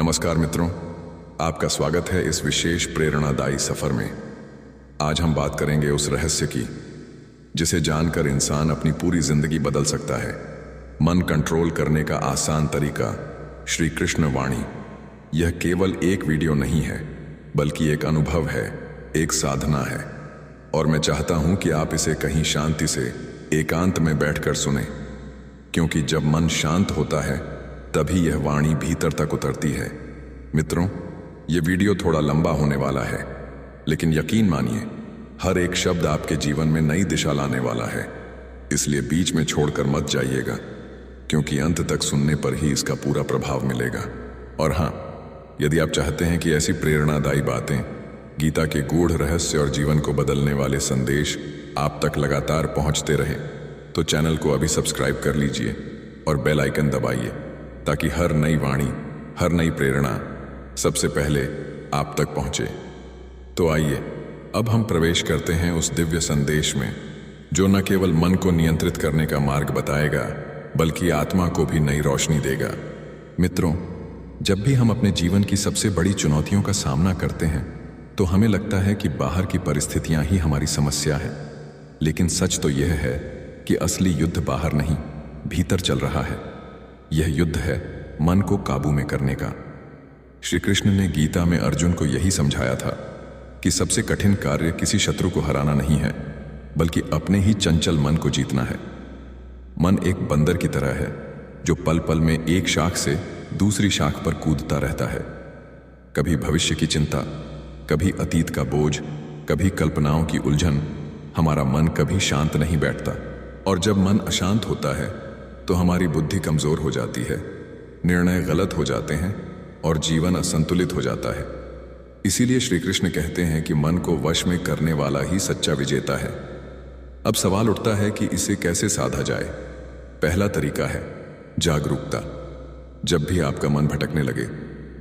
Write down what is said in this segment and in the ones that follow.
नमस्कार मित्रों, आपका स्वागत है इस विशेष प्रेरणादायी सफर में। आज हम बात करेंगे उस रहस्य की जिसे जानकर इंसान अपनी पूरी जिंदगी बदल सकता है। मन कंट्रोल करने का आसान तरीका, श्री कृष्ण वाणी। यह केवल एक वीडियो नहीं है, बल्कि एक अनुभव है, एक साधना है। और मैं चाहता हूं कि आप इसे कहीं शांति से एकांत में बैठकर सुने, क्योंकि जब मन शांत होता है तभी यह वाणी भीतर तक उतरती है। मित्रों, यह वीडियो थोड़ा लंबा होने वाला है, लेकिन यकीन मानिए हर एक शब्द आपके जीवन में नई दिशा लाने वाला है। इसलिए बीच में छोड़कर मत जाइएगा, क्योंकि अंत तक सुनने पर ही इसका पूरा प्रभाव मिलेगा। और हाँ, यदि आप चाहते हैं कि ऐसी प्रेरणादायी बातें, गीता के गूढ़ रहस्य और जीवन को बदलने वाले संदेश आप तक लगातार पहुंचते रहें, तो चैनल को अभी सब्सक्राइब कर लीजिए और बेल आइकन दबाइए, ताकि हर नई वाणी, हर नई प्रेरणा सबसे पहले आप तक पहुंचे। तो आइए अब हम प्रवेश करते हैं उस दिव्य संदेश में, जो न केवल मन को नियंत्रित करने का मार्ग बताएगा, बल्कि आत्मा को भी नई रोशनी देगा। मित्रों, जब भी हम अपने जीवन की सबसे बड़ी चुनौतियों का सामना करते हैं, तो हमें लगता है कि बाहर की परिस्थितियां ही हमारी समस्या है। लेकिन सच तो यह है कि असली युद्ध बाहर नहीं, भीतर चल रहा है। यह युद्ध है मन को काबू में करने का। श्री कृष्ण ने गीता में अर्जुन को यही समझाया था कि सबसे कठिन कार्य किसी शत्रु को हराना नहीं है, बल्कि अपने ही चंचल मन को जीतना है। मन एक बंदर की तरह है, जो पल पल में एक शाख से दूसरी शाख पर कूदता रहता है। कभी भविष्य की चिंता, कभी अतीत का बोझ, कभी कल्पनाओं की उलझन। हमारा मन कभी शांत नहीं बैठता, और जब मन अशांत होता है तो हमारी बुद्धि कमजोर हो जाती है, निर्णय गलत हो जाते हैं और जीवन असंतुलित हो जाता है। इसीलिए श्री कृष्ण कहते हैं कि मन को वश में करने वाला ही सच्चा विजेता है। अब सवाल उठता है कि इसे कैसे साधा जाए। पहला तरीका है जागरूकता। जब भी आपका मन भटकने लगे,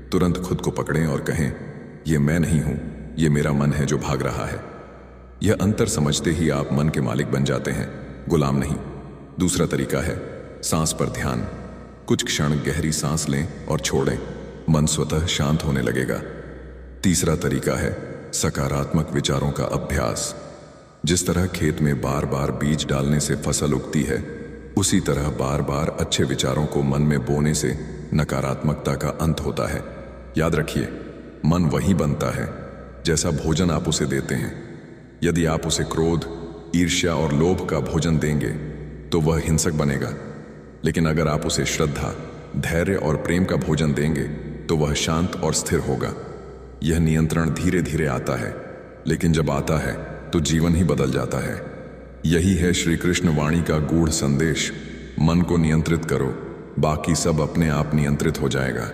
तुरंत खुद को पकड़ें और कहें, यह मैं नहीं हूं, यह मेरा मन है जो भाग रहा है। यह अंतर समझते ही आप मन के मालिक बन जाते हैं, गुलाम नहीं। दूसरा तरीका है सांस पर ध्यान। कुछ क्षण गहरी सांस लें और छोड़ें, मन स्वतः शांत होने लगेगा। तीसरा तरीका है सकारात्मक विचारों का अभ्यास। जिस तरह खेत में बार बार बीज डालने से फसल उगती है, उसी तरह बार बार अच्छे विचारों को मन में बोने से नकारात्मकता का अंत होता है। याद रखिए, मन वही बनता है जैसा भोजन आप उसे देते हैं। यदि आप उसे क्रोध, ईर्ष्या और लोभ का भोजन देंगे, तो वह हिंसक बनेगा। लेकिन अगर आप उसे श्रद्धा, धैर्य और प्रेम का भोजन देंगे, तो वह शांत और स्थिर होगा। यह नियंत्रण धीरे धीरे आता है, लेकिन जब आता है तो जीवन ही बदल जाता है। यही है श्री कृष्ण वाणी का गूढ़ संदेश। मन को नियंत्रित करो, बाकी सब अपने आप नियंत्रित हो जाएगा।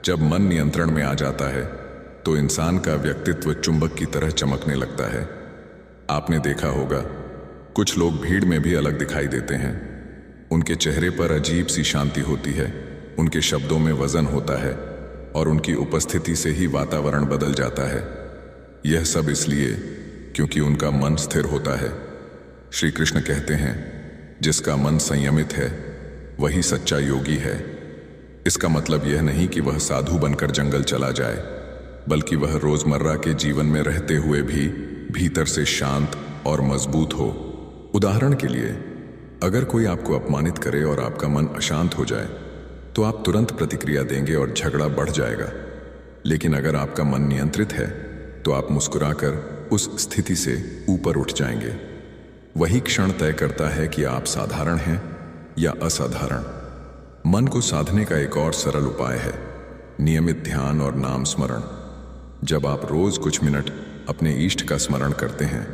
जब मन नियंत्रण में आ जाता है, तो इंसान का व्यक्तित्व चुंबक की तरह चमकने लगता है। आपने देखा होगा, कुछ लोग भीड़ में भी अलग दिखाई देते हैं। उनके चेहरे पर अजीब सी शांति होती है, उनके शब्दों में वजन होता है, और उनकी उपस्थिति से ही वातावरण बदल जाता है। यह सब इसलिए क्योंकि उनका मन स्थिर होता है। श्री कृष्ण कहते हैं, जिसका मन संयमित है वही सच्चा योगी है। इसका मतलब यह नहीं कि वह साधु बनकर जंगल चला जाए, बल्कि वह रोजमर्रा के जीवन में रहते हुए भी भीतर से शांत और मजबूत हो। उदाहरण के लिए, अगर कोई आपको अपमानित करे और आपका मन अशांत हो जाए, तो आप तुरंत प्रतिक्रिया देंगे और झगड़ा बढ़ जाएगा। लेकिन अगर आपका मन नियंत्रित है, तो आप मुस्कुराकर उस स्थिति से ऊपर उठ जाएंगे। वही क्षण तय करता है कि आप साधारण हैं या असाधारण। मन को साधने का एक और सरल उपाय है नियमित ध्यान और नाम स्मरण। जब आप रोज कुछ मिनट अपने इष्ट का स्मरण करते हैं,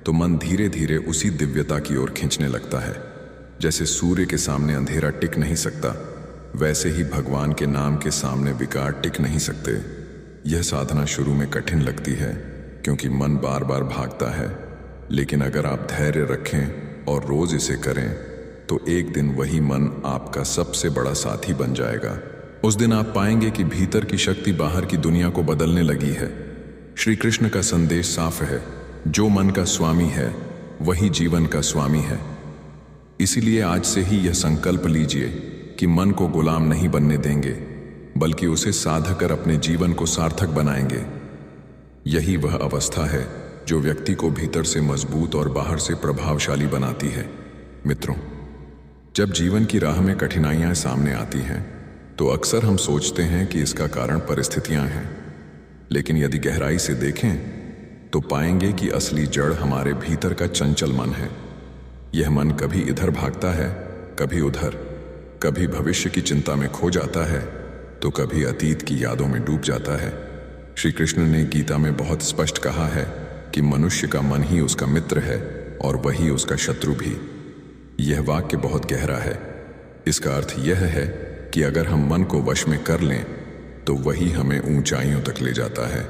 तो मन धीरे धीरे उसी दिव्यता की ओर खींचने लगता है। जैसे सूर्य के सामने अंधेरा टिक नहीं सकता, वैसे ही भगवान के नाम के सामने विकार टिक नहीं सकते। यह साधना शुरू में कठिन लगती है, क्योंकि मन बार बार भागता है। लेकिन अगर आप धैर्य रखें और रोज इसे करें, तो एक दिन वही मन आपका सबसे बड़ा साथी बन जाएगा। उस दिन आप पाएंगे कि भीतर की शक्ति बाहर की दुनिया को बदलने लगी है। श्री कृष्ण का संदेश साफ है, जो मन का स्वामी है वही जीवन का स्वामी है। इसीलिए आज से ही यह संकल्प लीजिए कि मन को गुलाम नहीं बनने देंगे, बल्कि उसे साध कर अपने जीवन को सार्थक बनाएंगे। यही वह अवस्था है जो व्यक्ति को भीतर से मजबूत और बाहर से प्रभावशाली बनाती है। मित्रों, जब जीवन की राह में कठिनाइयां सामने आती हैं तो अक्सर हम सोचते हैं कि इसका कारण परिस्थितियां हैं, लेकिन यदि गहराई से देखें तो पाएंगे कि असली जड़ हमारे भीतर का चंचल मन है। यह मन कभी इधर भागता है, कभी उधर, कभी भविष्य की चिंता में खो जाता है तो कभी अतीत की यादों में डूब जाता है। श्री कृष्ण ने गीता में बहुत स्पष्ट कहा है कि मनुष्य का मन ही उसका मित्र है और वही उसका शत्रु भी। यह वाक्य बहुत गहरा है। इसका अर्थ यह है कि अगर हम मन को वश में कर लें तो वही हमें ऊंचाइयों तक ले जाता है,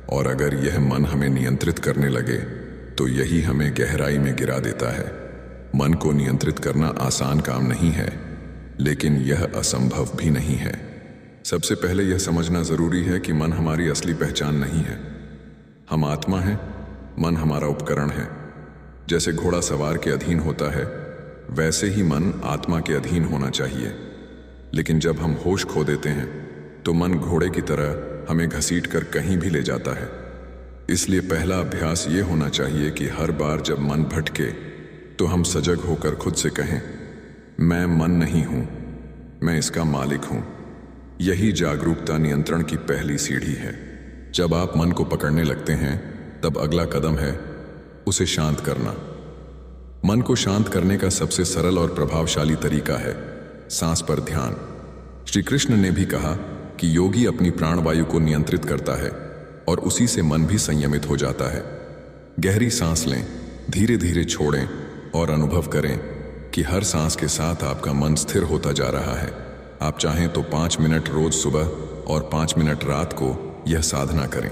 और अगर यह मन हमें नियंत्रित करने लगे तो यही हमें गहराई में गिरा देता है। मन को नियंत्रित करना आसान काम नहीं है, लेकिन यह असंभव भी नहीं है। सबसे पहले यह समझना जरूरी है कि मन हमारी असली पहचान नहीं है। हम आत्मा हैं, मन हमारा उपकरण है। जैसे घोड़ा सवार के अधीन होता है, वैसे ही मन आत्मा के अधीन होना चाहिए। लेकिन जब हम होश खो देते हैं तो मन घोड़े की तरह हमें घसीट कर कहीं भी ले जाता है। इसलिए पहला अभ्यास ये होना चाहिए कि हर बार जब मन भटके तो हम सजग होकर खुद से कहें, मैं मन नहीं हूं, मैं इसका मालिक हूं। यही जागरूकता नियंत्रण की पहली सीढ़ी है। जब आप मन को पकड़ने लगते हैं तब अगला कदम है उसे शांत करना। मन को शांत करने का सबसे सरल और प्रभावशाली तरीका है सांस पर ध्यान। श्री कृष्ण ने भी कहा कि योगी अपनी प्राणवायु को नियंत्रित करता है और उसी से मन भी संयमित हो जाता है। गहरी सांस लें, धीरे धीरे छोड़ें और अनुभव करें कि हर सांस के साथ आपका मन स्थिर होता जा रहा है। आप चाहें तो 5 मिनट रोज सुबह और 5 मिनट रात को यह साधना करें।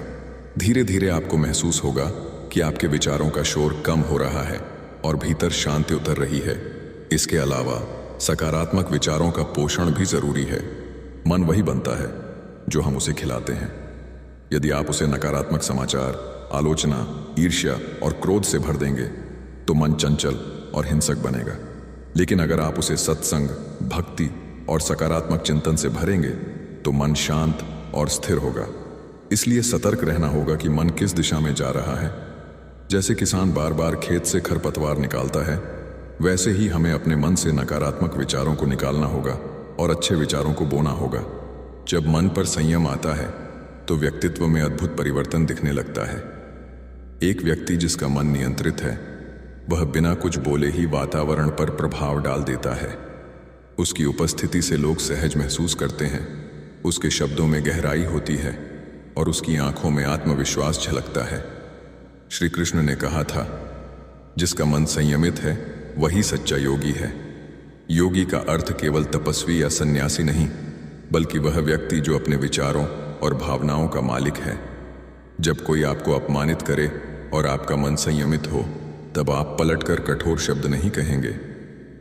धीरे धीरे आपको महसूस होगा कि आपके विचारों का शोर कम हो रहा है और भीतर शांति उतर रही है। इसके अलावा सकारात्मक विचारों का पोषण भी जरूरी है। मन वही बनता है जो हम उसे खिलाते हैं। यदि आप उसे नकारात्मक समाचार, आलोचना, ईर्ष्या और क्रोध से भर देंगे तो मन चंचल और हिंसक बनेगा। लेकिन अगर आप उसे सत्संग, भक्ति और सकारात्मक चिंतन से भरेंगे तो मन शांत और स्थिर होगा। इसलिए सतर्क रहना होगा कि मन किस दिशा में जा रहा है। जैसे किसान बार बार खेत से खरपतवार निकालता है, वैसे ही हमें अपने मन से नकारात्मक विचारों को निकालना होगा और अच्छे विचारों को बोना होगा। जब मन पर संयम आता है तो व्यक्तित्व में अद्भुत परिवर्तन दिखने लगता है। एक व्यक्ति जिसका मन नियंत्रित है वह बिना कुछ बोले ही वातावरण पर प्रभाव डाल देता है। उसकी उपस्थिति से लोग सहज महसूस करते हैं, उसके शब्दों में गहराई होती है और उसकी आंखों में आत्मविश्वास झलकता है। श्री कृष्ण ने कहा था, जिसका मन संयमित है वही सच्चा योगी है। योगी का अर्थ केवल तपस्वी या सन्यासी नहीं, बल्कि वह व्यक्ति जो अपने विचारों और भावनाओं का मालिक है। जब कोई आपको अपमानित करे और आपका मन संयमित हो, तब आप पलटकर कठोर शब्द नहीं कहेंगे,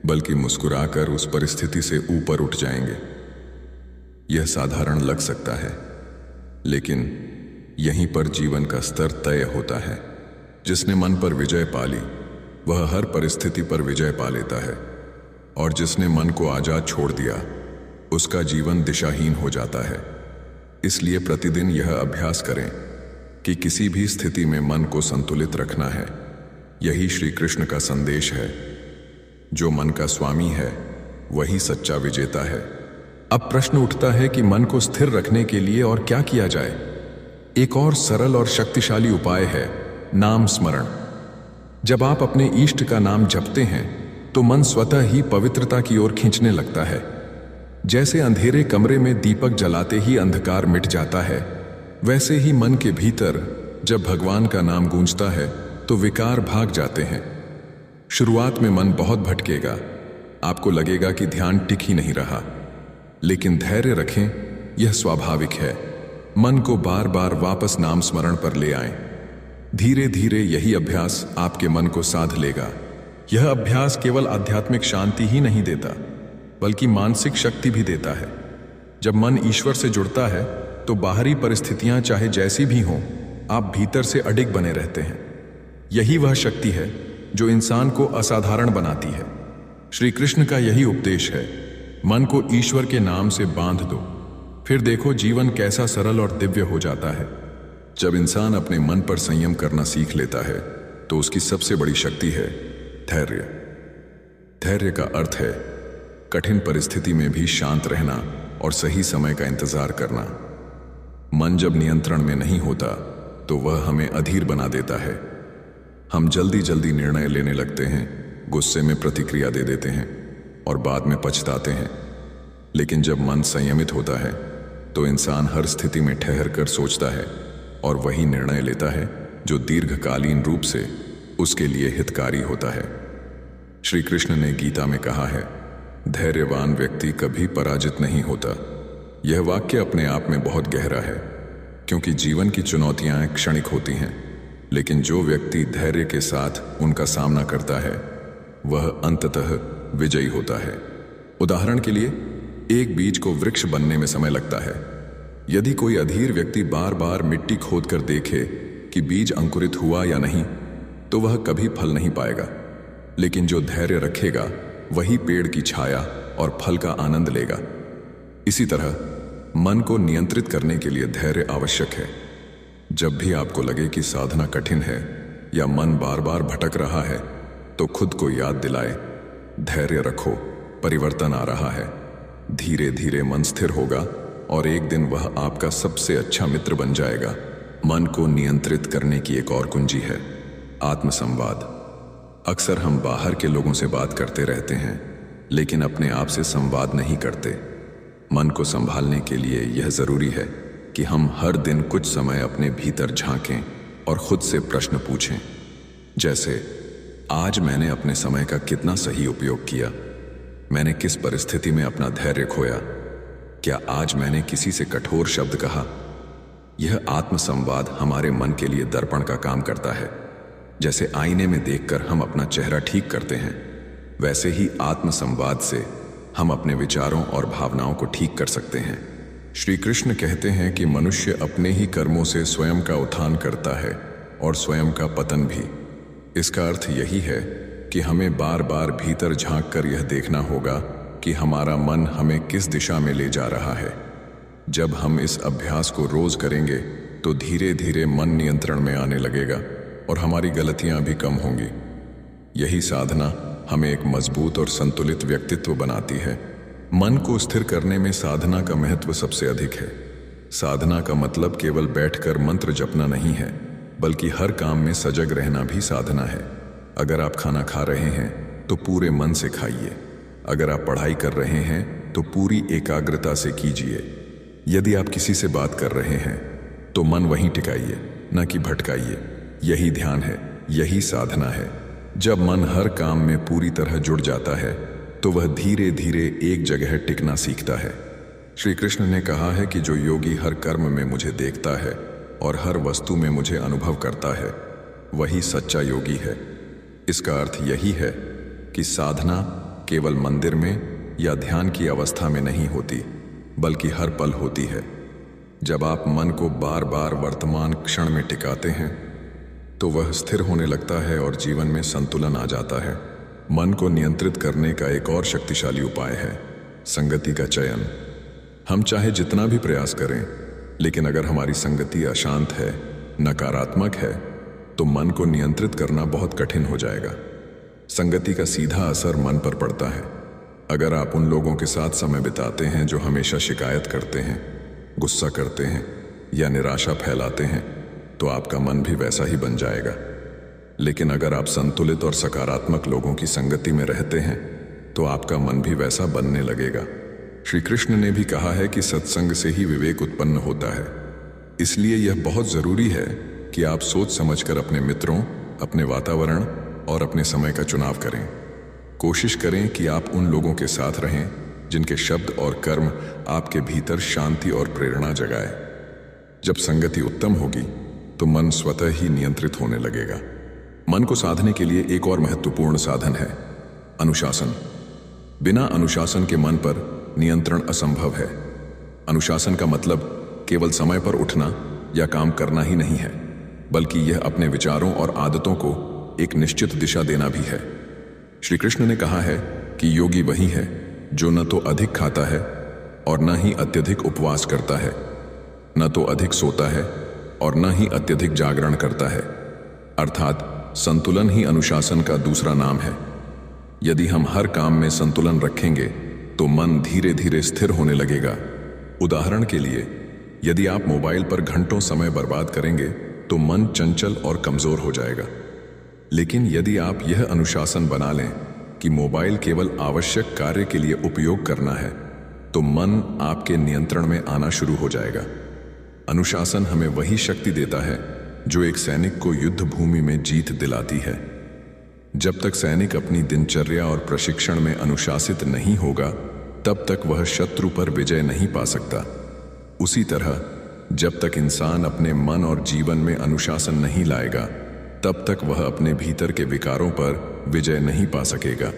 बल्कि मुस्कुराकर उस परिस्थिति से ऊपर उठ जाएंगे। यह साधारण लग सकता है, लेकिन यहीं पर जीवन का स्तर तय होता है। जिसने मन पर विजय पा ली वह हर परिस्थिति पर विजय पा लेता है, और जिसने मन को आजाद छोड़ दिया उसका जीवन दिशाहीन हो जाता है। इसलिए प्रतिदिन यह अभ्यास करें कि किसी भी स्थिति में मन को संतुलित रखना है। यही श्री कृष्ण का संदेश है। जो मन का स्वामी है वही सच्चा विजेता है। अब प्रश्न उठता है कि मन को स्थिर रखने के लिए और क्या किया जाए। एक और सरल और शक्तिशाली उपाय है नाम स्मरण। जब आप अपने इष्ट का नाम जपते हैं तो मन स्वतः ही पवित्रता की ओर खींचने लगता है। जैसे अंधेरे कमरे में दीपक जलाते ही अंधकार मिट जाता है, वैसे ही मन के भीतर जब भगवान का नाम गूंजता है तो विकार भाग जाते हैं। शुरुआत में मन बहुत भटकेगा, आपको लगेगा कि ध्यान टिक ही नहीं रहा, लेकिन धैर्य रखें, यह स्वाभाविक है। मन को बार बार वापस नाम स्मरण पर ले आएं। धीरे धीरे यही अभ्यास आपके मन को साध लेगा। यह अभ्यास केवल आध्यात्मिक शांति ही नहीं देता, बल्कि मानसिक शक्ति भी देता है। जब मन ईश्वर से जुड़ता है तो बाहरी परिस्थितियां चाहे जैसी भी हों, आप भीतर से अडिग बने रहते हैं। यही वह शक्ति है जो इंसान को असाधारण बनाती है। श्री कृष्ण का यही उपदेश है, मन को ईश्वर के नाम से बांध दो। फिर देखो जीवन कैसा सरल और दिव्य हो जाता है। जब इंसान अपने मन पर संयम करना सीख लेता है तो उसकी सबसे बड़ी शक्ति है धैर्य। धैर्य का अर्थ है कठिन परिस्थिति में भी शांत रहना और सही समय का इंतजार करना। मन जब नियंत्रण में नहीं होता तो वह हमें अधीर बना देता है। हम जल्दी जल्दी निर्णय लेने लगते हैं, गुस्से में प्रतिक्रिया दे देते हैं और बाद में पछताते हैं। लेकिन जब मन संयमित होता है तो इंसान हर स्थिति में ठहर कर सोचता है और वही निर्णय लेता है जो दीर्घकालीन रूप से उसके लिए हितकारी होता है। श्री कृष्ण ने गीता में कहा है, धैर्यवान व्यक्ति कभी पराजित नहीं होता। यह वाक्य अपने आप में बहुत गहरा है, क्योंकि जीवन की चुनौतियां क्षणिक होती हैं, लेकिन जो व्यक्ति धैर्य के साथ उनका सामना करता है वह अंततः विजयी होता है। उदाहरण के लिए, एक बीज को वृक्ष बनने में समय लगता है। यदि कोई अधीर व्यक्ति बार बार मिट्टी खोदकर देखे कि बीज अंकुरित हुआ या नहीं, तो वह कभी फल नहीं पाएगा। लेकिन जो धैर्य रखेगा वही पेड़ की छाया और फल का आनंद लेगा। इसी तरह मन को नियंत्रित करने के लिए धैर्य आवश्यक है। जब भी आपको लगे कि साधना कठिन है या मन बार बार भटक रहा है, तो खुद को याद दिलाए, धैर्य रखो, परिवर्तन आ रहा है। धीरे धीरे मन स्थिर होगा और एक दिन वह आपका सबसे अच्छा मित्र बन जाएगा। मन को नियंत्रित करने की एक और कुंजी है आत्मसंवाद। अक्सर हम बाहर के लोगों से बात करते रहते हैं, लेकिन अपने आप से संवाद नहीं करते। मन को संभालने के लिए यह जरूरी है कि हम हर दिन कुछ समय अपने भीतर झांकें और खुद से प्रश्न पूछें। जैसे, आज मैंने अपने समय का कितना सही उपयोग किया? मैंने किस परिस्थिति में अपना धैर्य खोया? क्या आज मैंने किसी से कठोर शब्द कहा? यह आत्मसंवाद हमारे मन के लिए दर्पण का काम करता है। जैसे आईने में देखकर हम अपना चेहरा ठीक करते हैं, वैसे ही आत्मसंवाद से हम अपने विचारों और भावनाओं को ठीक कर सकते हैं। श्री कृष्ण कहते हैं कि मनुष्य अपने ही कर्मों से स्वयं का उत्थान करता है और स्वयं का पतन भी। इसका अर्थ यही है कि हमें बार बार भीतर झांक कर यह देखना होगा कि हमारा मन हमें किस दिशा में ले जा रहा है। जब हम इस अभ्यास को रोज करेंगे तो धीरे धीरे मन नियंत्रण में आने लगेगा और हमारी गलतियां भी कम होंगी। यही साधना हमें एक मजबूत और संतुलित व्यक्तित्व बनाती है। मन को स्थिर करने में साधना का महत्व सबसे अधिक है। साधना का मतलब केवल बैठकर मंत्र जपना नहीं है, बल्कि हर काम में सजग रहना भी साधना है। अगर आप खाना खा रहे हैं तो पूरे मन से खाइए। अगर आप पढ़ाई कर रहे हैं तो पूरी एकाग्रता से कीजिए। यदि आप किसी से बात कर रहे हैं तो मन वहीं टिकाइए, न कि भटकाइए। यही ध्यान है, यही साधना है। जब मन हर काम में पूरी तरह जुड़ जाता है तो वह धीरे धीरे एक जगह टिकना सीखता है। श्री कृष्ण ने कहा है कि जो योगी हर कर्म में मुझे देखता है और हर वस्तु में मुझे अनुभव करता है, वही सच्चा योगी है। इसका अर्थ यही है कि साधना केवल मंदिर में या ध्यान की अवस्था में नहीं होती, बल्कि हर पल होती है। जब आप मन को बार बार वर्तमान क्षण में टिकाते हैं तो वह स्थिर होने लगता है और जीवन में संतुलन आ जाता है। मन को नियंत्रित करने का एक और शक्तिशाली उपाय है संगति का चयन। हम चाहे जितना भी प्रयास करें, लेकिन अगर हमारी संगति अशांत है, नकारात्मक है, तो मन को नियंत्रित करना बहुत कठिन हो जाएगा। संगति का सीधा असर मन पर पड़ता है। अगर आप उन लोगों के साथ समय बिताते हैं जो हमेशा शिकायत करते हैं, गुस्सा करते हैं या निराशा फैलाते हैं, तो आपका मन भी वैसा ही बन जाएगा। लेकिन अगर आप संतुलित और सकारात्मक लोगों की संगति में रहते हैं तो आपका मन भी वैसा बनने लगेगा। श्री कृष्ण ने भी कहा है कि सत्संग से ही विवेक उत्पन्न होता है। इसलिए यह बहुत जरूरी है कि आप सोच समझकर अपने मित्रों, अपने वातावरण और अपने समय का चुनाव करें। कोशिश करें कि आप उन लोगों के साथ रहें जिनके शब्द और कर्म आपके भीतर शांति और प्रेरणा जगाए। जब संगति उत्तम होगी तो मन स्वतः ही नियंत्रित होने लगेगा। मन को साधने के लिए एक और महत्वपूर्ण साधन है अनुशासन। बिना अनुशासन के मन पर नियंत्रण असंभव है। अनुशासन का मतलब केवल समय पर उठना या काम करना ही नहीं है, बल्कि यह अपने विचारों और आदतों को एक निश्चित दिशा देना भी है। श्री कृष्ण ने कहा है कि योगी वही है जो न तो अधिक खाता है और न ही अत्यधिक उपवास करता है, न तो अधिक सोता है और न ही अत्यधिक जागरण करता है। अर्थात संतुलन ही अनुशासन का दूसरा नाम है। यदि हम हर काम में संतुलन रखेंगे तो मन धीरे धीरे स्थिर होने लगेगा। उदाहरण के लिए, यदि आप मोबाइल पर घंटों समय बर्बाद करेंगे तो मन चंचल और कमजोर हो जाएगा। लेकिन यदि आप यह अनुशासन बना लें कि मोबाइल केवल आवश्यक कार्य के लिए उपयोग करना है, तो मन आपके नियंत्रण में आना शुरू हो जाएगा। अनुशासन हमें वही शक्ति देता है जो एक सैनिक को युद्ध भूमि में जीत दिलाती है। जब तक सैनिक अपनी दिनचर्या और प्रशिक्षण में अनुशासित नहीं होगा, तब तक वह शत्रु पर विजय नहीं पा सकता। उसी तरह जब तक इंसान अपने मन और जीवन में अनुशासन नहीं लाएगा, तब तक वह अपने भीतर के विकारों पर विजय नहीं पा सकेगा।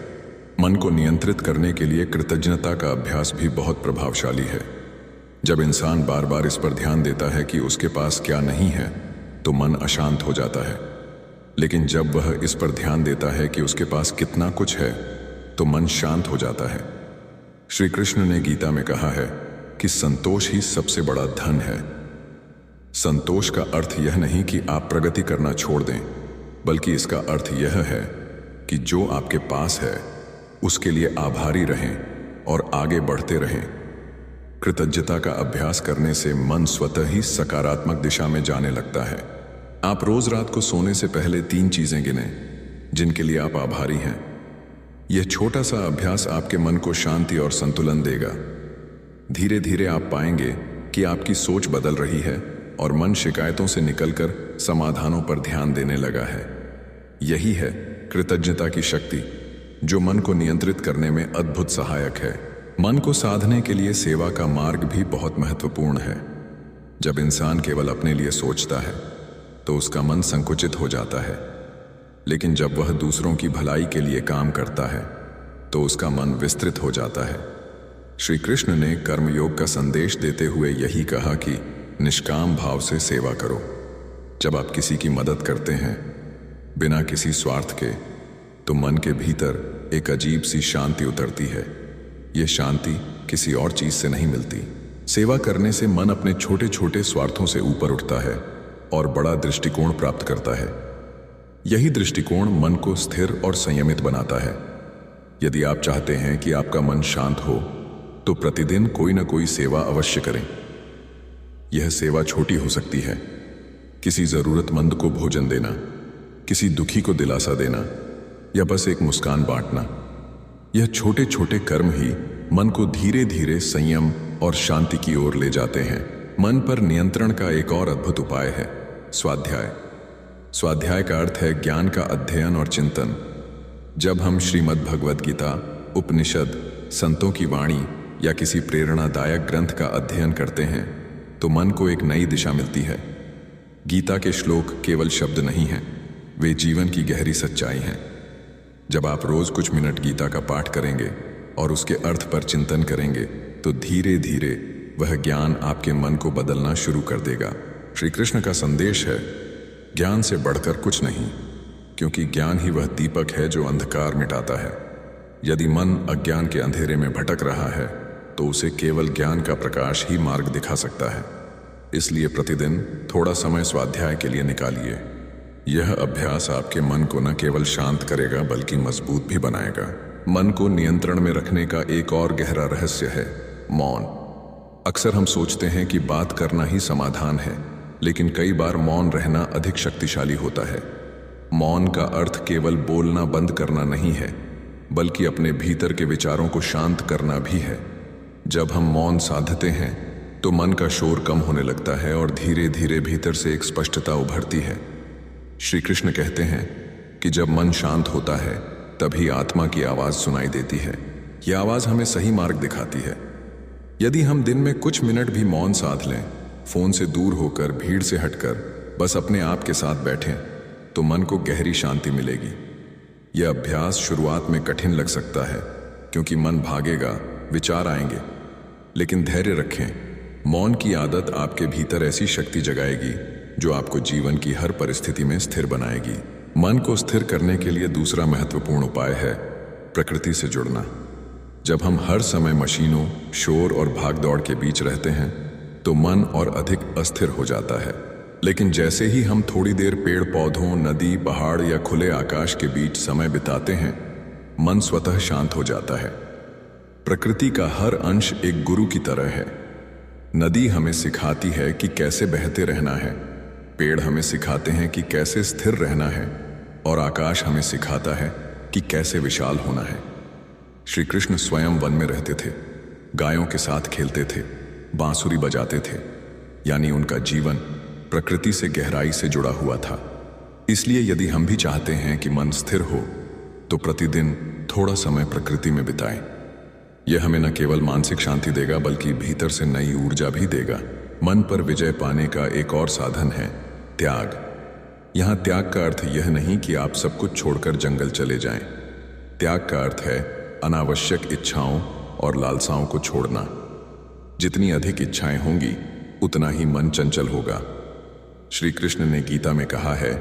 मन को नियंत्रित करने के लिए कृतज्ञता का अभ्यास भी बहुत प्रभावशाली है। जब इंसान बार बार इस पर ध्यान देता है कि उसके पास क्या नहीं है, तो मन अशांत हो जाता है। लेकिन जब वह इस पर ध्यान देता है कि उसके पास कितना कुछ है, तो मन शांत हो जाता है। श्री कृष्ण ने गीता में कहा है कि संतोष ही सबसे बड़ा धन है। संतोष का अर्थ यह नहीं कि आप प्रगति करना छोड़ दें, बल्कि इसका अर्थ यह है कि जो आपके पास है उसके लिए आभारी रहें और आगे बढ़ते रहें। कृतज्ञता का अभ्यास करने से मन स्वतः ही सकारात्मक दिशा में जाने लगता है। आप रोज रात को सोने से पहले 3 चीजें गिनें जिनके लिए आप आभारी हैं। यह छोटा सा अभ्यास आपके मन को शांति और संतुलन देगा। धीरे धीरे आप पाएंगे कि आपकी सोच बदल रही है और मन शिकायतों से निकलकर समाधानों पर ध्यान देने लगा है। यही है कृतज्ञता की शक्ति, जो मन को नियंत्रित करने में अद्भुत सहायक है। मन को साधने के लिए सेवा का मार्ग भी बहुत महत्वपूर्ण है। जब इंसान केवल अपने लिए सोचता है तो उसका मन संकुचित हो जाता है, लेकिन जब वह दूसरों की भलाई के लिए काम करता है तो उसका मन विस्तृत हो जाता है। श्री कृष्ण ने कर्मयोग का संदेश देते हुए यही कहा कि निष्काम भाव से सेवा करो। जब आप किसी की मदद करते हैं बिना किसी स्वार्थ के, तो मन के भीतर एक अजीब सी शांति उतरती है। यह शांति किसी और चीज से नहीं मिलती। सेवा करने से मन अपने छोटे छोटे स्वार्थों से ऊपर उठता है और बड़ा दृष्टिकोण प्राप्त करता है। यही दृष्टिकोण मन को स्थिर और संयमित बनाता है। यदि आप चाहते हैं कि आपका मन शांत हो, तो प्रतिदिन कोई ना कोई सेवा अवश्य करें। यह सेवा छोटी हो सकती है, किसी जरूरतमंद को भोजन देना, किसी दुखी को दिलासा देना, या बस एक मुस्कान बांटना। यह छोटे छोटे कर्म ही मन को धीरे धीरे संयम और शांति की ओर ले जाते हैं। मन पर नियंत्रण का एक और अद्भुत उपाय है स्वाध्याय। स्वाध्याय का अर्थ है ज्ञान का अध्ययन और चिंतन। जब हम श्रीमद् भगवद गीता, उपनिषद, संतों की वाणी या किसी प्रेरणादायक ग्रंथ का अध्ययन करते हैं, तो मन को एक नई दिशा मिलती है। गीता के श्लोक केवल शब्द नहीं हैं, वे जीवन की गहरी सच्चाई हैं। जब आप रोज कुछ मिनट गीता का पाठ करेंगे और उसके अर्थ पर चिंतन करेंगे, तो धीरे धीरे वह ज्ञान आपके मन को बदलना शुरू कर देगा। श्री कृष्ण का संदेश है, ज्ञान से बढ़कर कुछ नहीं, क्योंकि ज्ञान ही वह दीपक है जो अंधकार मिटाता है। यदि मन अज्ञान के अंधेरे में भटक रहा है, तो उसे केवल ज्ञान का प्रकाश ही मार्ग दिखा सकता है। इसलिए प्रतिदिन थोड़ा समय स्वाध्याय के लिए निकालिए। यह अभ्यास आपके मन को न केवल शांत करेगा, बल्कि मजबूत भी बनाएगा। मन को नियंत्रण में रखने का एक और गहरा रहस्य है मौन। अक्सर हम सोचते हैं कि बात करना ही समाधान है, लेकिन कई बार मौन रहना अधिक शक्तिशाली होता है। मौन का अर्थ केवल बोलना बंद करना नहीं है, बल्कि अपने भीतर के विचारों को शांत करना भी है। जब हम मौन साधते हैं तो मन का शोर कम होने लगता है और धीरे धीरे भीतर से एक स्पष्टता उभरती है। श्री कृष्ण कहते हैं कि जब मन शांत होता है, तभी आत्मा की आवाज सुनाई देती है। यह आवाज हमें सही मार्ग दिखाती है। यदि हम दिन में कुछ मिनट भी मौन साध लें, फोन से दूर होकर, भीड़ से हटकर बस अपने आप के साथ बैठें, तो मन को गहरी शांति मिलेगी। यह अभ्यास शुरुआत में कठिन लग सकता है, क्योंकि मन भागेगा, विचार आएंगे, लेकिन धैर्य रखें। मौन की आदत आपके भीतर ऐसी शक्ति जगाएगी जो आपको जीवन की हर परिस्थिति में स्थिर बनाएगी। मन को स्थिर करने के लिए दूसरा महत्वपूर्ण उपाय है प्रकृति से जुड़ना। जब हम हर समय मशीनों, शोर और भागदौड़ के बीच रहते हैं तो मन और अधिक अस्थिर हो जाता है। लेकिन जैसे ही हम थोड़ी देर पेड़ पौधों, नदी, पहाड़ या खुले आकाश के बीच समय बिताते हैं, मन स्वतः शांत हो जाता है। प्रकृति का हर अंश एक गुरु की तरह है। नदी हमें सिखाती है कि कैसे बहते रहना है, पेड़ हमें सिखाते हैं कि कैसे स्थिर रहना है, और आकाश हमें सिखाता है कि कैसे विशाल होना है। श्री कृष्ण स्वयं वन में रहते थे, गायों के साथ खेलते थे, बांसुरी बजाते थे, यानी उनका जीवन प्रकृति से गहराई से जुड़ा हुआ था। इसलिए यदि हम भी चाहते हैं कि मन स्थिर हो तो प्रतिदिन थोड़ा समय प्रकृति में बिताएं। यह हमें न केवल मानसिक शांति देगा बल्कि भीतर से नई ऊर्जा भी देगा। मन पर विजय पाने का एक और साधन है त्याग। यहां त्याग का अर्थ यह नहीं कि आप सब कुछ छोड़कर जंगल चले जाएं। त्याग का अर्थ है अनावश्यक इच्छाओं और लालसाओं को छोड़ना। जितनी अधिक इच्छाएं होंगी उतना ही मन चंचल होगा। श्री कृष्ण ने गीता में कहा है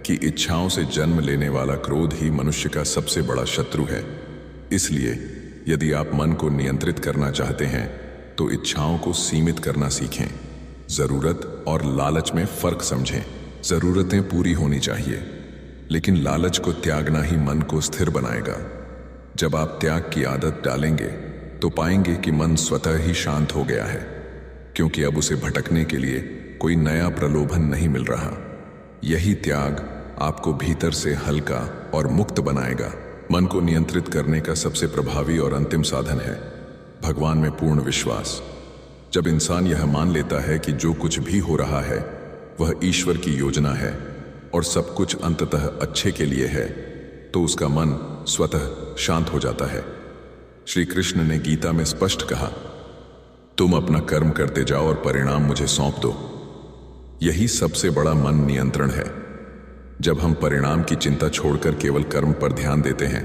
कि इच्छाओं से जन्म लेने वाला क्रोध ही मनुष्य का सबसे बड़ा शत्रु है। इसलिए यदि आप मन को नियंत्रित करना चाहते हैं तो इच्छाओं को सीमित करना सीखें। जरूरत और लालच में फर्क समझें। जरूरतें पूरी होनी चाहिए, लेकिन लालच को त्यागना ही मन को स्थिर बनाएगा। जब आप त्याग की आदत डालेंगे तो पाएंगे कि मन स्वतः ही शांत हो गया है, क्योंकि अब उसे भटकने के लिए कोई नया प्रलोभन नहीं मिल रहा। यही त्याग आपको भीतर से हल्का और मुक्त बनाएगा। मन को नियंत्रित करने का सबसे प्रभावी और अंतिम साधन है भगवान में पूर्ण विश्वास। जब इंसान यह मान लेता है कि जो कुछ भी हो रहा है वह ईश्वर की योजना है और सब कुछ अंततः अच्छे के लिए है, तो उसका मन स्वतः शांत हो जाता है। श्री कृष्ण ने गीता में स्पष्ट कहा, तुम अपना कर्म करते जाओ और परिणाम मुझे सौंप दो। यही सबसे बड़ा मन नियंत्रण है। जब हम परिणाम की चिंता छोड़कर केवल कर्म पर ध्यान देते हैं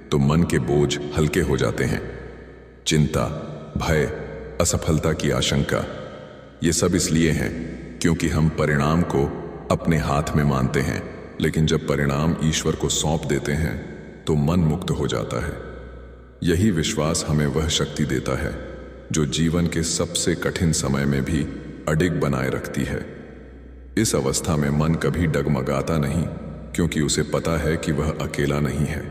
तो मन के बोझ हल्के हो जाते हैं। चिंता, भय, असफलता की आशंका, ये सब इसलिए हैं क्योंकि हम परिणाम को अपने हाथ में मानते हैं। लेकिन जब परिणाम ईश्वर को सौंप देते हैं तो मन मुक्त हो जाता है। यही विश्वास हमें वह शक्ति देता है जो जीवन के सबसे कठिन समय में भी अडिग बनाए रखती है। इस अवस्था में मन कभी डगमगाता नहीं, क्योंकि उसे पता है कि वह अकेला नहीं है,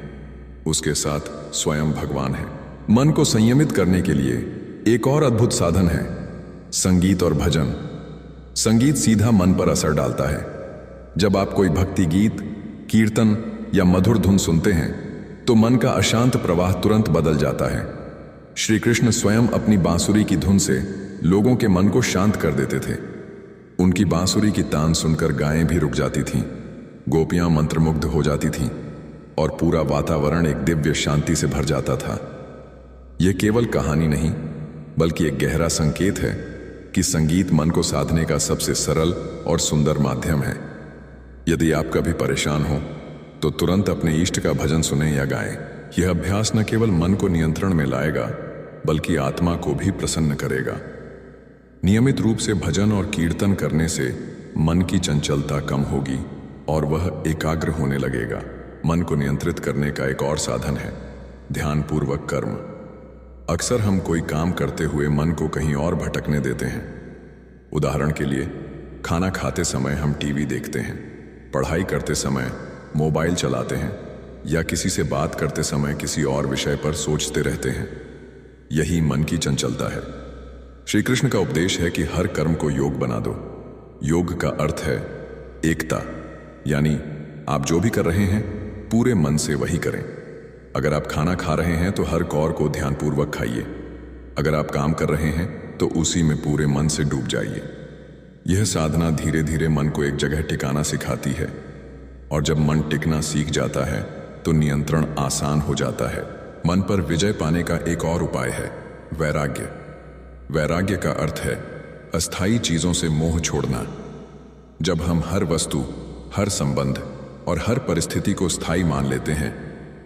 उसके साथ स्वयं भगवान है। मन को संयमित करने के लिए एक और अद्भुत साधन है संगीत और भजन। संगीत सीधा मन पर असर डालता है। जब आप कोई भक्ति गीत, कीर्तन या मधुर धुन सुनते हैं तो मन का अशांत प्रवाह तुरंत बदल जाता है। श्री कृष्ण स्वयं अपनी बांसुरी की धुन से लोगों के मन को शांत कर देते थे। उनकी बांसुरी की तान सुनकर गायें भी रुक जाती थीं, गोपियां मंत्रमुग्ध हो जाती थीं और पूरा वातावरण एक दिव्य शांति से भर जाता था। यह केवल कहानी नहीं बल्कि एक गहरा संकेत है कि संगीत मन को साधने का सबसे सरल और सुंदर माध्यम है। यदि आप कभी परेशान हो तो तुरंत अपने इष्ट का भजन सुने या गाएं। यह अभ्यास न केवल मन को नियंत्रण में लाएगा बल्कि आत्मा को भी प्रसन्न करेगा। नियमित रूप से भजन और कीर्तन करने से मन की चंचलता कम होगी और वह एकाग्र होने लगेगा। मन को नियंत्रित करने का एक और साधन है ध्यानपूर्वक कर्म। अक्सर हम कोई काम करते हुए मन को कहीं और भटकने देते हैं। उदाहरण के लिए, खाना खाते समय हम टीवी देखते हैं, पढ़ाई करते समय मोबाइल चलाते हैं या किसी से बात करते समय किसी और विषय पर सोचते रहते हैं। यही मन की चंचलता है। श्री कृष्ण का उपदेश है कि हर कर्म को योग बना दो। योग का अर्थ है एकता, यानी आप जो भी कर रहे हैं पूरे मन से वही करें। अगर आप खाना खा रहे हैं तो हर कौर को ध्यानपूर्वक खाइए। अगर आप काम कर रहे हैं तो उसी में पूरे मन से डूब जाइए। यह साधना धीरे धीरे मन को एक जगह टिकाना सिखाती है, और जब मन टिकना सीख जाता है तो नियंत्रण आसान हो जाता है। मन पर विजय पाने का एक और उपाय है वैराग्य। वैराग्य का अर्थ है अस्थायी चीजों से मोह छोड़ना। जब हम हर वस्तु, हर संबंध और हर परिस्थिति को स्थायी मान लेते हैं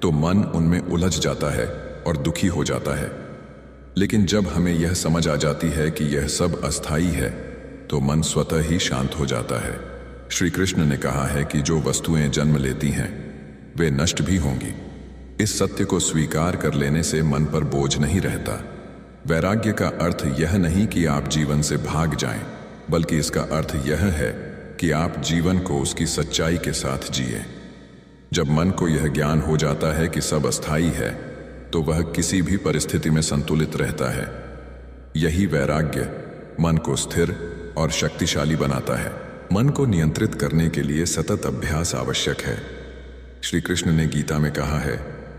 तो मन उनमें उलझ जाता है और दुखी हो जाता है। लेकिन जब हमें यह समझ आ जाती है कि यह सब अस्थायी है तो मन स्वतः ही शांत हो जाता है। श्री कृष्ण ने कहा है कि जो वस्तुएं जन्म लेती हैं वे नष्ट भी होंगी, इस सत्य को स्वीकार कर लेने से मन पर बोझ नहीं रहता। वैराग्य का अर्थ यह नहीं कि आप जीवन से भाग जाएं, बल्कि इसका अर्थ यह है कि आप जीवन को उसकी सच्चाई के साथ जिए। जब मन को यह ज्ञान हो जाता है कि सब अस्थायी है, तो वह किसी भी परिस्थिति में संतुलित रहता है। यही वैराग्य मन को स्थिर और शक्तिशाली बनाता है। मन को नियंत्रित करने के लिए सतत अभ्यास आवश्यक है। श्री कृष्ण ने गीता में कहा है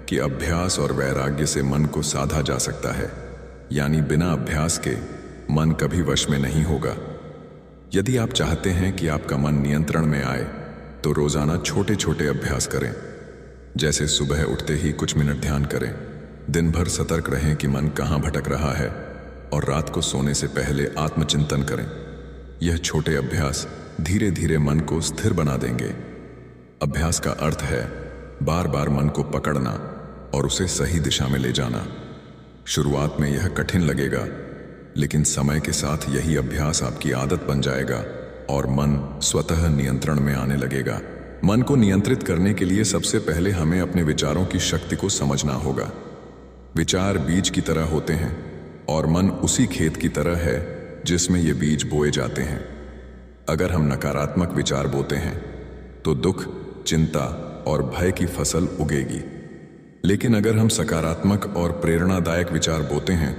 कि अभ्यास और वैराग्य से मन को साधा जा सकता है, यानी बिना अभ्यास के मन कभी वश में नहीं होगा। यदि आप चाहते हैं कि आपका मन नियंत्रण में आए, तो रोजाना छोटे छोटे अभ्यास करें। जैसे सुबह उठते ही कुछ मिनट ध्यान करें, दिन भर सतर्क रहें कि मन कहाँ भटक रहा है, और रात को सोने से पहले आत्मचिंतन करें। यह छोटे अभ्यास धीरे धीरे मन को स्थिर बना देंगे। अभ्यास का अर्थ है बार बार मन को पकड़ना और उसे सही दिशा में ले जाना। शुरुआत में यह कठिन लगेगा, लेकिन समय के साथ यही अभ्यास आपकी आदत बन जाएगा और मन स्वतः नियंत्रण में आने लगेगा। मन को नियंत्रित करने के लिए सबसे पहले हमें अपने विचारों की शक्ति को समझना होगा। विचार बीज की तरह होते हैं और मन उसी खेत की तरह है जिसमें ये बीज बोए जाते हैं। अगर हम नकारात्मक विचार बोते हैं तो दुख, चिंता और भय की फसल उगेगी। लेकिन अगर हम सकारात्मक और प्रेरणादायक विचार बोते हैं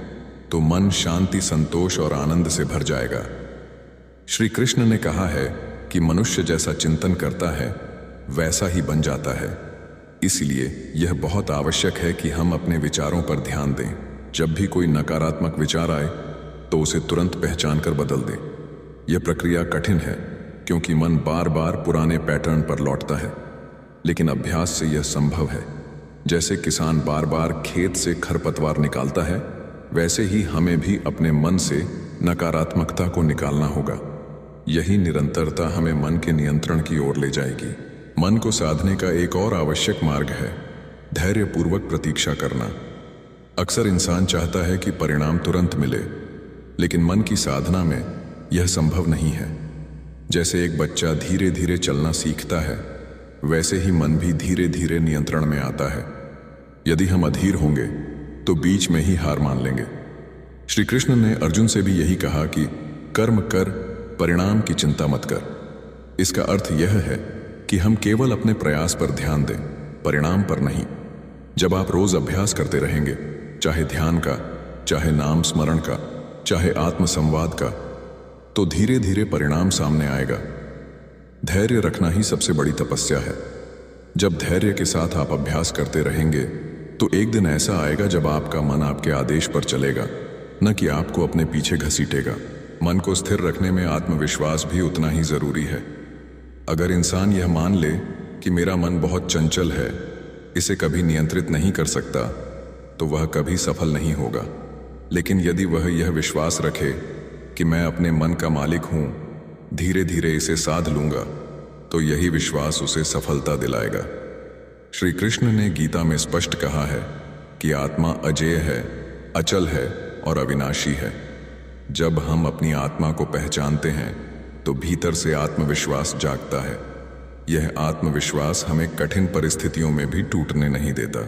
तो मन शांति, संतोष और आनंद से भर जाएगा। श्री कृष्ण ने कहा है कि मनुष्य जैसा चिंतन करता है वैसा ही बन जाता है। इसलिए यह बहुत आवश्यक है कि हम अपने विचारों पर ध्यान दें। जब भी कोई नकारात्मक विचार आए तो उसे तुरंत पहचान कर बदल दें। यह प्रक्रिया कठिन है क्योंकि मन बार बार पुराने पैटर्न पर लौटता है, लेकिन अभ्यास से यह संभव है। जैसे किसान बार बार खेत से खरपतवार निकालता है, वैसे ही हमें भी अपने मन से नकारात्मकता को निकालना होगा। यही निरंतरता हमें मन के नियंत्रण की ओर ले जाएगी। मन को साधने का एक और आवश्यक मार्ग है धैर्यपूर्वक प्रतीक्षा करना। अक्सर इंसान चाहता है कि परिणाम तुरंत मिले, लेकिन मन की साधना में यह संभव नहीं है। जैसे एक बच्चा धीरे धीरे चलना सीखता है, वैसे ही मन भी धीरे धीरे नियंत्रण में आता है। यदि हम अधीर होंगे तो बीच में ही हार मान लेंगे। श्री कृष्ण ने अर्जुन से भी यही कहा कि कर्म कर, परिणाम की चिंता मत कर। इसका अर्थ यह है कि हम केवल अपने प्रयास पर ध्यान दें, परिणाम पर नहीं। जब आप रोज अभ्यास करते रहेंगे, चाहे ध्यान का, चाहे नाम स्मरण का, चाहे आत्म संवाद का, तो धीरे धीरे परिणाम सामने आएगा। धैर्य रखना ही सबसे बड़ी तपस्या है। जब धैर्य के साथ आप अभ्यास करते रहेंगे तो एक दिन ऐसा आएगा जब आपका मन आपके आदेश पर चलेगा, न कि आपको अपने पीछे घसीटेगा। मन को स्थिर रखने में आत्मविश्वास भी उतना ही जरूरी है। अगर इंसान यह मान ले कि मेरा मन बहुत चंचल है, इसे कभी नियंत्रित नहीं कर सकता, तो वह कभी सफल नहीं होगा। लेकिन यदि वह यह विश्वास रखे कि मैं अपने मन का मालिक हूं, धीरे धीरे इसे साध लूंगा, तो यही विश्वास उसे सफलता दिलाएगा। श्री कृष्ण ने गीता में स्पष्ट कहा है कि आत्मा अजेय है, अचल है और अविनाशी है। जब हम अपनी आत्मा को पहचानते हैं तो भीतर से आत्मविश्वास जागता है। यह आत्मविश्वास हमें कठिन परिस्थितियों में भी टूटने नहीं देता।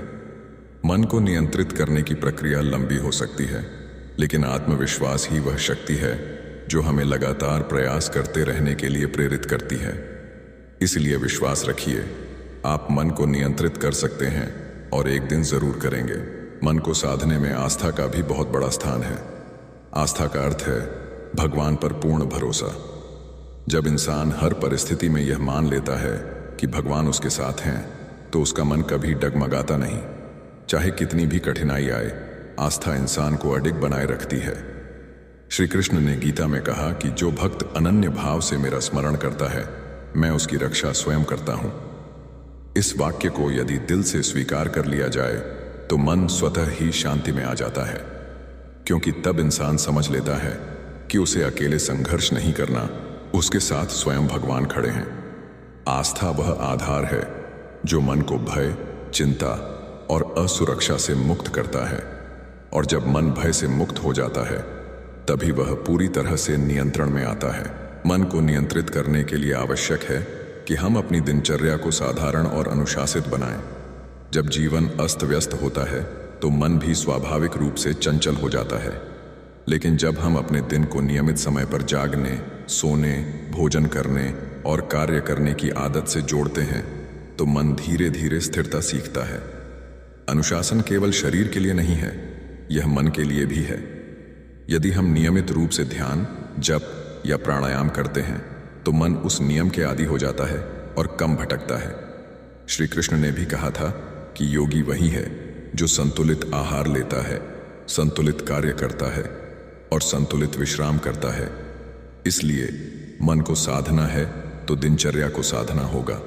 मन को नियंत्रित करने की प्रक्रिया लंबी हो सकती है, लेकिन आत्मविश्वास ही वह शक्ति है जो हमें लगातार प्रयास करते रहने के लिए प्रेरित करती है। इसलिए विश्वास रखिए, आप मन को नियंत्रित कर सकते हैं और एक दिन जरूर करेंगे। मन को साधने में आस्था का भी बहुत बड़ा स्थान है। आस्था का अर्थ है भगवान पर पूर्ण भरोसा। जब इंसान हर परिस्थिति में यह मान लेता है कि भगवान उसके साथ हैं, तो उसका मन कभी डगमगाता नहीं। चाहे कितनी भी कठिनाई आए, आस्था इंसान को अडिग बनाए रखती है। श्री कृष्ण ने गीता में कहा कि जो भक्त अनन्य भाव से मेरा स्मरण करता है, मैं उसकी रक्षा स्वयं करता हूं। इस वाक्य को यदि दिल से स्वीकार कर लिया जाए तो मन स्वतः ही शांति में आ जाता है, क्योंकि तब इंसान समझ लेता है कि उसे अकेले संघर्ष नहीं करना, उसके साथ स्वयं भगवान खड़े हैं। आस्था वह आधार है जो मन को भय, चिंता और असुरक्षा से मुक्त करता है, और जब मन भय से मुक्त हो जाता है तभी वह पूरी तरह से नियंत्रण में आता है। मन को नियंत्रित करने के लिए आवश्यक है कि हम अपनी दिनचर्या को साधारण और अनुशासित बनाएं। जब जीवन अस्त व्यस्त होता है तो मन भी स्वाभाविक रूप से चंचल हो जाता है। लेकिन जब हम अपने दिन को नियमित समय पर जागने, सोने, भोजन करने और कार्य करने की आदत से जोड़ते हैं तो मन धीरे धीरे स्थिरता सीखता है। अनुशासन केवल शरीर के लिए नहीं है, यह मन के लिए भी है। यदि हम नियमित रूप से ध्यान, जप या प्राणायाम करते हैं तो मन उस नियम के आदी हो जाता है और कम भटकता है। श्री कृष्ण ने भी कहा था कि योगी वही है जो संतुलित आहार लेता है, संतुलित कार्य करता है और संतुलित विश्राम करता है। इसलिए मन को साधना है तो दिनचर्या को साधना होगा।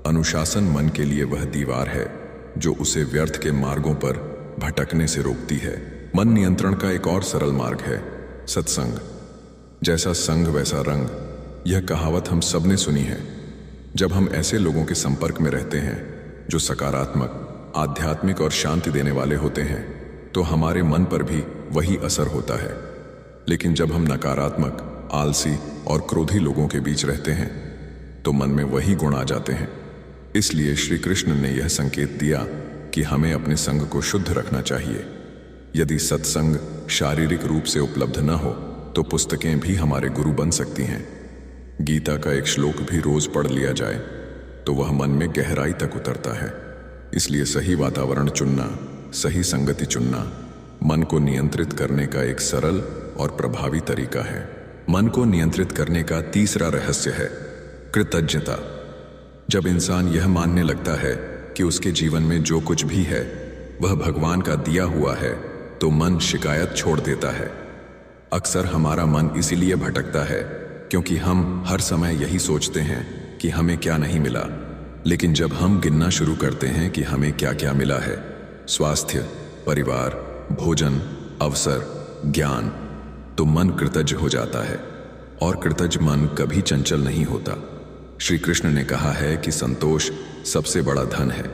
अनुशासन मन के लिए वह दीवार है जो उसे व्यर्थ के मार्गों पर भटकने से रोकती है। मन नियंत्रण का एक और सरल मार्ग है सत्संग। जैसा संग वैसा रंग, यह कहावत हम सब ने सुनी है। जब हम ऐसे लोगों के संपर्क में रहते हैं जो सकारात्मक, आध्यात्मिक और शांति देने वाले होते हैं तो हमारे मन पर भी वही असर होता है। लेकिन जब हम नकारात्मक, आलसी और क्रोधी लोगों के बीच रहते हैं तो मन में वही गुण आ जाते हैं। इसलिए श्री कृष्ण ने यह संकेत दिया कि हमें अपने संग को शुद्ध रखना चाहिए। यदि सत्संग शारीरिक रूप से उपलब्ध न हो तो पुस्तकें भी हमारे गुरु बन सकती हैं। गीता का एक श्लोक भी रोज पढ़ लिया जाए तो वह मन में गहराई तक उतरता है। इसलिए सही वातावरण चुनना, सही संगति चुनना मन को नियंत्रित करने का एक सरल और प्रभावी तरीका है। मन को नियंत्रित करने का तीसरा रहस्य है कृतज्ञता। जब इंसान यह मानने लगता है कि उसके जीवन में जो कुछ भी है वह भगवान का दिया हुआ है तो मन शिकायत छोड़ देता है। अक्सर हमारा मन इसीलिए भटकता है क्योंकि हम हर समय यही सोचते हैं कि हमें क्या नहीं मिला। लेकिन जब हम गिनना शुरू करते हैं कि हमें क्या क्या मिला है, स्वास्थ्य, परिवार, भोजन, अवसर, ज्ञान, तो मन कृतज्ञ हो जाता है। और कृतज्ञ मन कभी चंचल नहीं होता। श्री कृष्ण ने कहा है कि संतोष सबसे बड़ा धन है।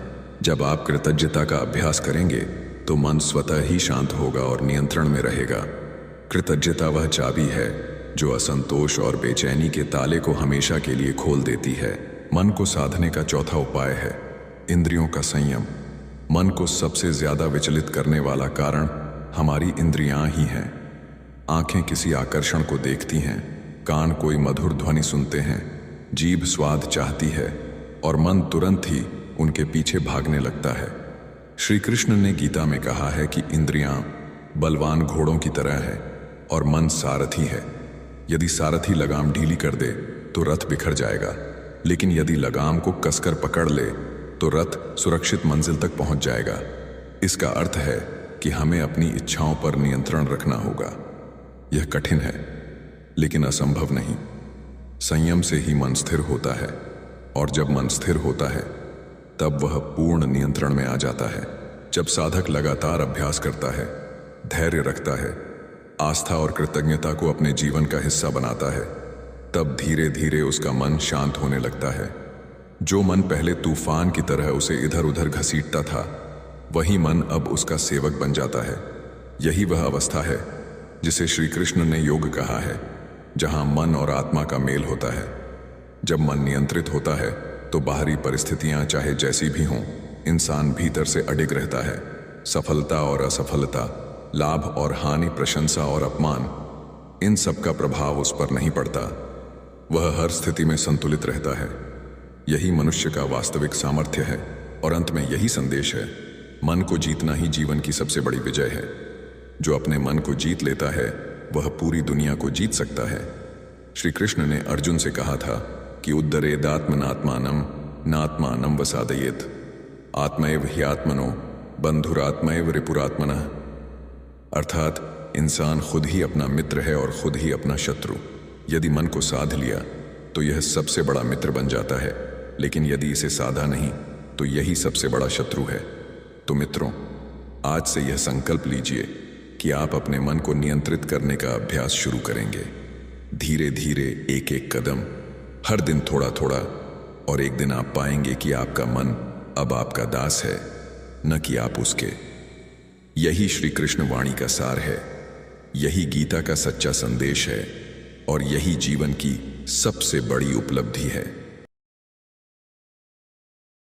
जब आप कृतज्ञता का अभ्यास करेंगे तो मन स्वतः ही शांत होगा और नियंत्रण में रहेगा। कृतज्ञता वह चाबी है जो असंतोष और बेचैनी के ताले को हमेशा के लिए खोल देती है। मन को साधने का चौथा उपाय है इंद्रियों का संयम। मन को सबसे ज्यादा विचलित करने वाला कारण हमारी इंद्रियां ही हैं। आंखें किसी आकर्षण को देखती हैं, कान कोई मधुर ध्वनि सुनते हैं, जीभ स्वाद चाहती है और मन तुरंत ही उनके पीछे भागने लगता है। श्री कृष्ण ने गीता में कहा है कि इंद्रियां बलवान घोड़ों की तरह है और मन सारथी है। यदि सारथी लगाम ढीली कर दे तो रथ बिखर जाएगा, लेकिन यदि लगाम को कसकर पकड़ ले तो रथ सुरक्षित मंजिल तक पहुंच जाएगा। इसका अर्थ है कि हमें अपनी इच्छाओं पर नियंत्रण रखना होगा। यह कठिन है लेकिन असंभव नहीं। संयम से ही मन स्थिर होता है और जब मन स्थिर होता है तब वह पूर्ण नियंत्रण में आ जाता है। जब साधक लगातार अभ्यास करता है, धैर्य रखता है, आस्था और कृतज्ञता को अपने जीवन का हिस्सा बनाता है, तब धीरे धीरे उसका मन शांत होने लगता है। जो मन पहले तूफान की तरह उसे इधर उधर घसीटता था, वही मन अब उसका सेवक बन जाता है। यही वह अवस्था है जिसे श्री कृष्ण ने योग कहा है, जहां मन और आत्मा का मेल होता है। जब मन नियंत्रित होता है तो बाहरी परिस्थितियां चाहे जैसी भी हों, इंसान भीतर से अडिग रहता है। सफलता और असफलता, लाभ और हानि, प्रशंसा और अपमान, इन सब का प्रभाव उस पर नहीं पड़ता। वह हर स्थिति में संतुलित रहता है। यही मनुष्य का वास्तविक सामर्थ्य है और अंत में यही संदेश है, मन को जीतना ही जीवन की सबसे बड़ी विजय है। जो अपने मन को जीत लेता है वह पूरी दुनिया को जीत सकता है। श्री कृष्ण ने अर्जुन से कहा था कि उद्धरेदात्मनात्मानं नात्मानं वसादयेत्, आत्मैव ह्यात्मनो बंधुरात्मैव रिपुरात्मनः। अर्थात इंसान खुद ही अपना मित्र है और खुद ही अपना शत्रु। यदि मन को साध लिया तो यह सबसे बड़ा मित्र बन जाता है, लेकिन यदि इसे साधा नहीं तो यही सबसे बड़ा शत्रु है। तो मित्रों, आज से यह संकल्प लीजिए कि आप अपने मन को नियंत्रित करने का अभ्यास शुरू करेंगे। धीरे धीरे, एक एक कदम, हर दिन थोड़ा थोड़ा, और एक दिन आप पाएंगे कि आपका मन अब आपका दास है, न कि आप उसके। यही श्री कृष्ण वाणी का सार है, यही गीता का सच्चा संदेश है और यही जीवन की सबसे बड़ी उपलब्धि है।